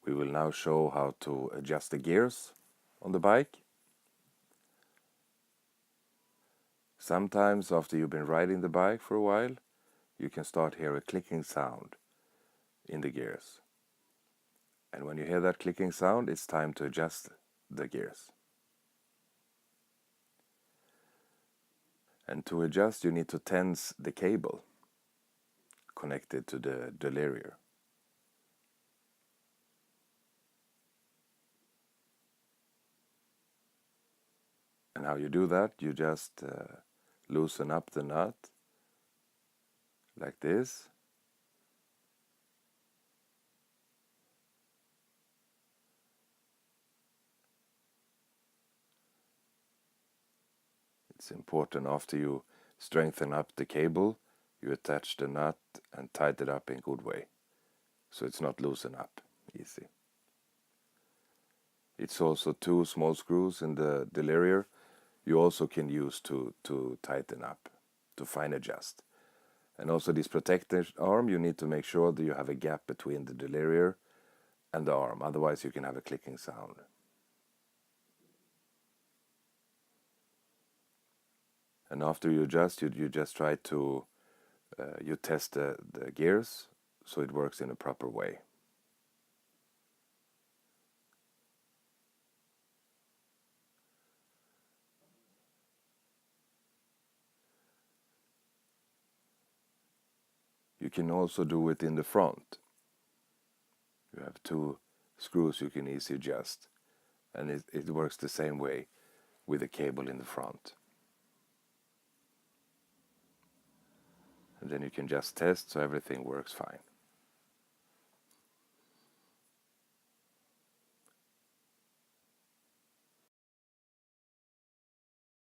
We will now show how to adjust the gears on the bike. Sometimes after you've been riding the bike for a while, you can start hear a clicking sound in the gears. And when you hear that clicking sound, it's time to adjust the gears. And to adjust, you need to tense the cable connected to the derailleur. And how you do that, you just loosen up the nut like this. It's important after you strengthen up the cable, you attach the nut and tighten it up in a good way, so it's not loosen up easy. It's also 2 small screws in the derailleur you also can use to tighten up, to fine adjust. And also this protector arm, you need to make sure that you have a gap between the derailleur and the arm, otherwise you can have a clicking sound. And after you adjust, you just try to you test the gears so it works in a proper way. You can also do it in the front. You have 2 screws you can easily adjust, and it works the same way with the cable in the front. And then you can just test so everything works fine.